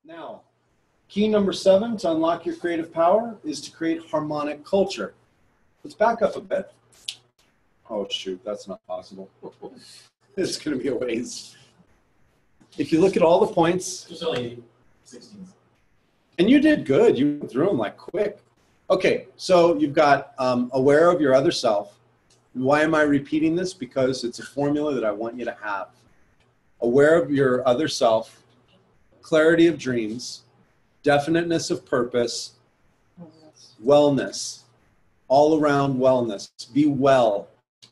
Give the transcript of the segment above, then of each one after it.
Now, key number 7 to unlock your creative power is to create harmonic culture. Let's back up a bit. Oh, shoot, that's not possible. It's going to be a waste. If you look at all the points. There's only 16. And you did good. You went through them like quick. Okay, so you've got aware of your other self. Why am I repeating this? Because it's a formula that I want you to have. Aware of your other self, clarity of dreams, definiteness of purpose, wellness, all around wellness. Be well.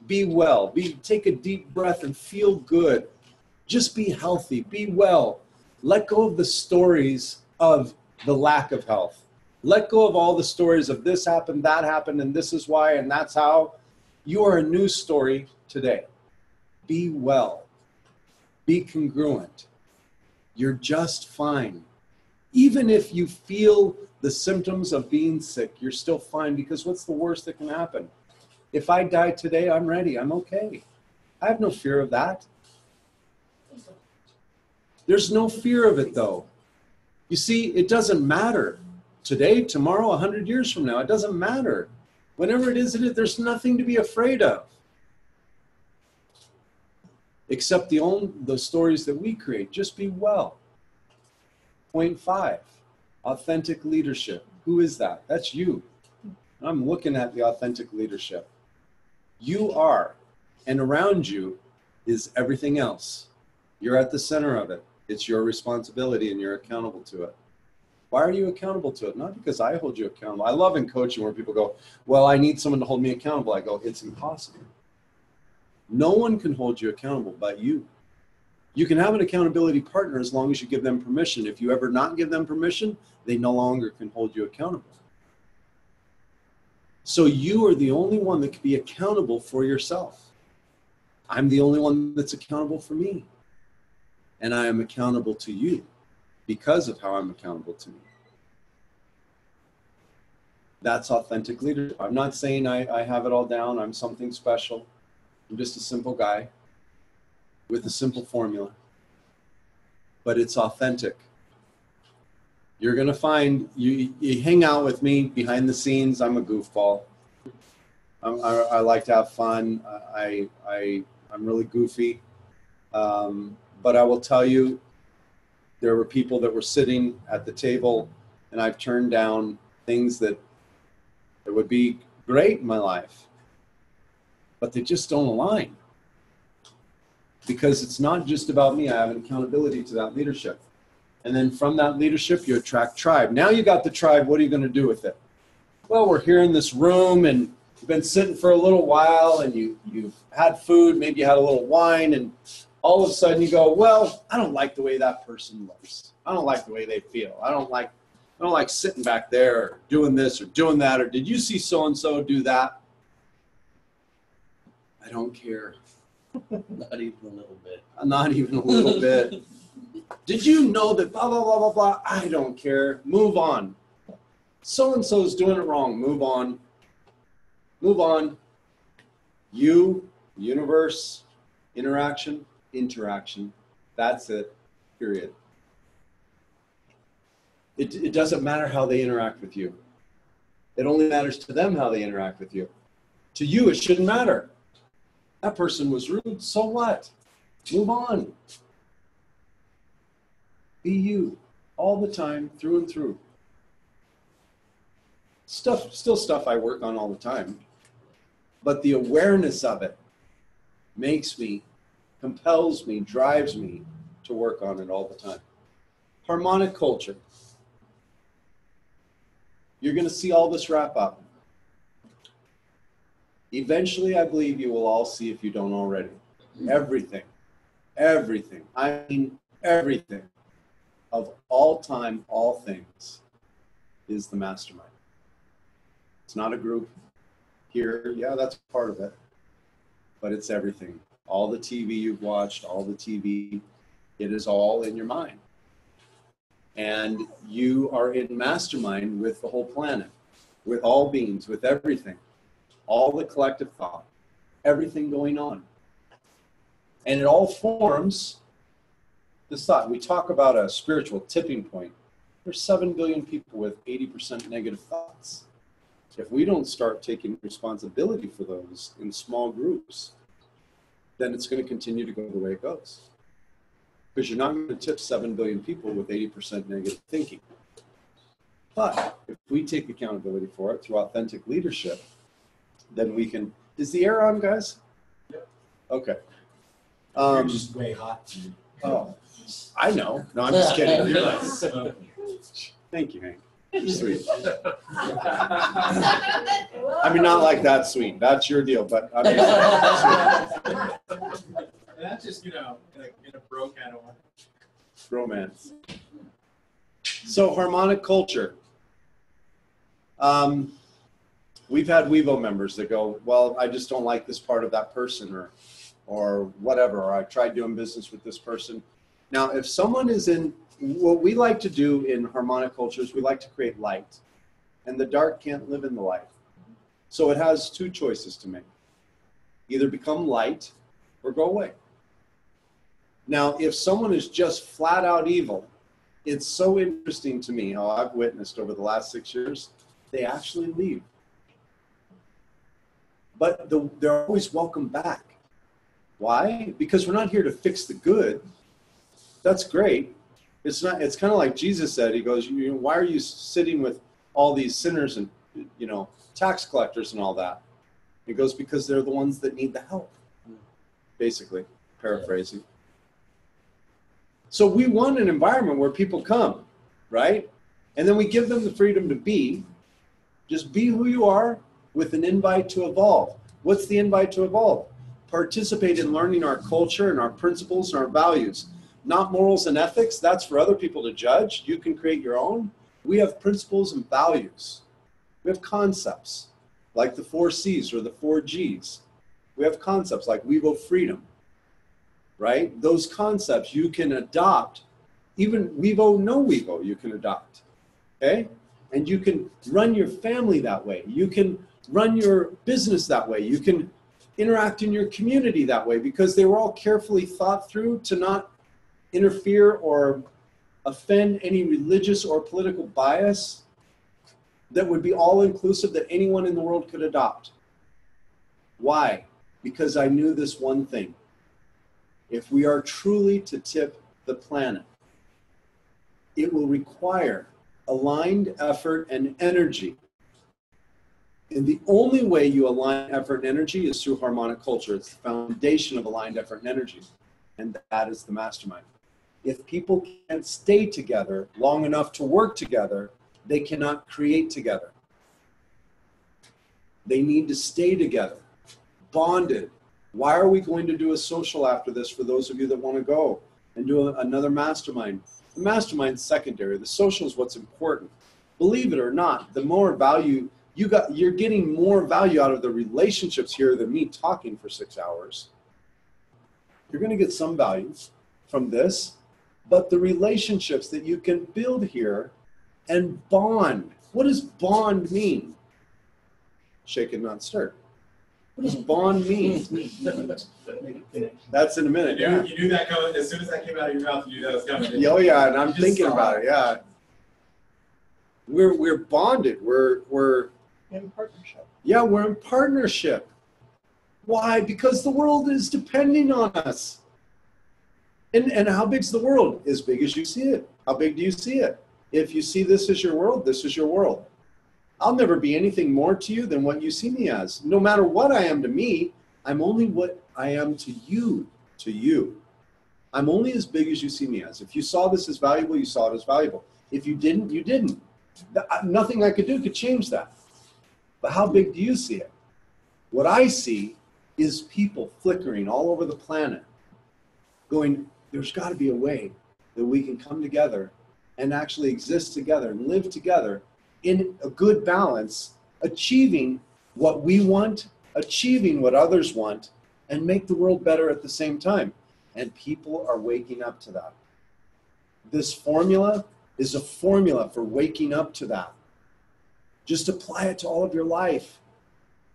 Be well. Take a deep breath and feel good. Just be healthy. Be well. Let go of the stories of the lack of health. Let go of all the stories of this happened, that happened, and this is why, and that's how. You are a new story today. Be well. Be congruent. You're just fine. Even if you feel the symptoms of being sick, you're still fine, because what's the worst that can happen? If I die today, I'm ready. I'm okay. I have no fear of that. There's no fear of it, though. You see, it doesn't matter. Today, tomorrow, 100 years from now, it doesn't matter. Whenever it is, there's nothing to be afraid of. Except the stories that we create. Just be well. Point 5, authentic leadership. Who is that? That's you. I'm looking at the authentic leadership. You are, and around you is everything else. You're at the center of it. It's your responsibility, and you're accountable to it. Why are you accountable to it? Not because I hold you accountable. I love in coaching where people go, well, I need someone to hold me accountable. I go, it's impossible. No one can hold you accountable but you. You can have an accountability partner as long as you give them permission. If you ever not give them permission, they no longer can hold you accountable. So you are the only one that can be accountable for yourself. I'm the only one that's accountable for me. And I am accountable to you because of how I'm accountable to me. That's authentic leadership. I'm not saying I have it all down. I'm something special. I'm just a simple guy with a simple formula. But it's authentic. You're going to find, you hang out with me behind the scenes. I'm a goofball. I like to have fun. I'm really goofy. But I will tell you, there were people that were sitting at the table, and I've turned down things that would be great in my life, but they just don't align. Because it's not just about me. I have an accountability to that leadership. And then from that leadership, you attract tribe. Now you got the tribe. What are you going to do with it? Well, we're here in this room, and you've been sitting for a little while, and you've had food. Maybe you had a little wine, and all of a sudden you go, well, I don't like the way that person looks. I don't like the way they feel. I don't like sitting back there or doing this or doing that, or did you see so-and-so do that? I don't care. Not even a little bit. Not even a little bit. Did you know that blah, blah, blah, blah, blah? I don't care. Move on. So-and-so is doing it wrong. Move on. Move on. You, universe, interaction. That's it. Period. It doesn't matter how they interact with you. It only matters to them how they interact with you. To you, it shouldn't matter. That person was rude. So what? Move on. Be you all the time, through and through. Still stuff I work on all the time. But the awareness of it makes me, compels me, drives me to work on it all the time. Harmonic culture. You're going to see all this wrap up. Eventually, I believe you will all see, if you don't already. Everything. I mean, everything of all time, all things is the mastermind. It's not a group here. Yeah, that's part of it. But it's everything. All the TV you've watched, all the TV, it is all in your mind. And you are in mastermind with the whole planet, with all beings, with everything. All the collective thought, everything going on. And it all forms this thought. We talk about a spiritual tipping point. There's 7 billion people with 80% negative thoughts. If we don't start taking responsibility for those in small groups, then it's going to continue to go the way it goes. Because you're not going to tip 7 billion people with 80% negative thinking. But if we take accountability for it through authentic leadership, then we can. Is the air on, guys? Yep. Okay. You're just way hot, dude. Oh, I know. No, I'm just kidding. You're like, thank you, Hank. You're sweet. I mean, not like that sweet. That's your deal, but I mean, sweet. That's just, in a bro kind of way. Romance. So, harmonic culture. We've had Wevo members that go, well, I just don't like this part of that person, or whatever, or I tried doing business with this person. Now, if someone is in, what we like to do in harmonic cultures, we like to create light, and the dark can't live in the light. So it has two choices to make. Either become light or go away. Now, if someone is just flat out evil, it's so interesting to me how I've witnessed over the last 6 years, they actually leave. But they're always welcome back. Why? Because we're not here to fix the good. That's great. It's not. It's kind of like Jesus said. He goes, why are you sitting with all these sinners and, tax collectors and all that? He goes, because they're the ones that need the help. Basically, paraphrasing. So we want an environment where people come, right? And then we give them the freedom to be. Just be who you are with an invite to evolve. What's the invite to evolve? Participate in learning our culture and our principles and our values. Not morals and ethics. That's for other people to judge. You can create your own. We have principles and values. We have concepts like the 4 C's or the 4 G's. We have concepts like Wevo freedom, right? Those concepts you can adopt. Even Wevo, no Wevo, you can adopt, okay? And you can run your family that way. You can run your business that way. You can interact in your community that way because they were all carefully thought through to not interfere or offend any religious or political bias that would be all-inclusive that anyone in the world could adopt. Why? Because I knew this one thing. If we are truly to tip the planet, it will require aligned effort and energy. And the only way you align effort and energy is through harmonic culture. It's the foundation of aligned effort and energy. And that is the mastermind. If people can't stay together long enough to work together, they cannot create together. They need to stay together, bonded. Why are we going to do a social after this for those of you that want to go and do another mastermind? The mastermind's secondary. The social is what's important. Believe it or not, the more value you're getting more value out of the relationships here than me talking for 6 hours. You're going to get some value from this, but the relationships that you can build here and bond. What does bond mean? Shake and not stir. What does bond mean? That's in a minute. Yeah. You knew that coming as soon as that came out of your mouth. You knew that was coming. Oh yeah, and I'm thinking about it. Yeah, we're bonded. We're in partnership. Yeah, we're in partnership. Why? Because the world is depending on us. And how big's the world? As big as you see it. How big do you see it? If you see this as your world, this is your world. I'll never be anything more to you than what you see me as. No matter what I am to me, I'm only what I am to you, I'm only as big as you see me as. If you saw this as valuable, you saw it as valuable. If you didn't, you didn't. Nothing I could do could change that. But how big do you see it? What I see is people flickering all over the planet going, there's got to be a way that we can come together and actually exist together and live together in a good balance, achieving what we want, achieving what others want, and make the world better at the same time. And people are waking up to that. This formula is a formula for waking up to that. Just apply it to all of your life.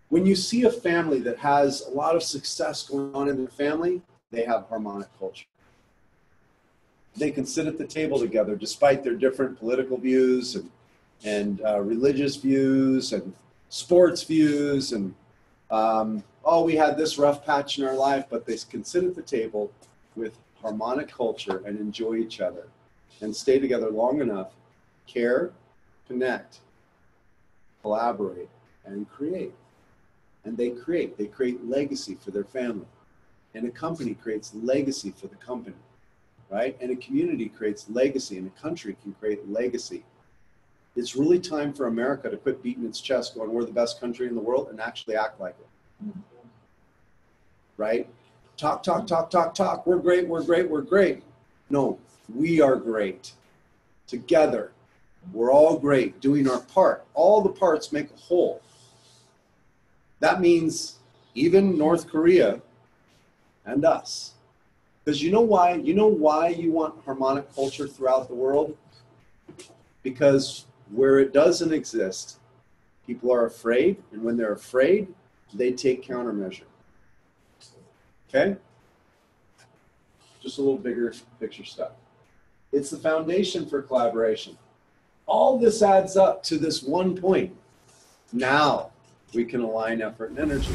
When you see a family that has a lot of success going on in their family, they have harmonic culture. they can sit at the table together despite their different political views and religious views and sports views and oh, we had this rough patch in our life, but they can sit at the table with harmonic culture and enjoy each other and stay together long enough, care, connect, collaborate, and create. And they create legacy for their family. And a company creates legacy for the company, right? And a community creates legacy, and a country can create legacy. It's really time for America to quit beating its chest going, we're the best country in the world, and actually act like it. Right? Talk. We're great, we're great, we're great. No, we are great. Together, we're all great, doing our part. All the parts make a whole. That means even North Korea and us. Because you know why? You know why you want harmonic culture throughout the world? Because where it doesn't exist, people are afraid, and when they're afraid, they take countermeasure. Okay? Just a little bigger picture stuff. It's the foundation for collaboration. All this adds up to this one point. Now we can align effort and energy.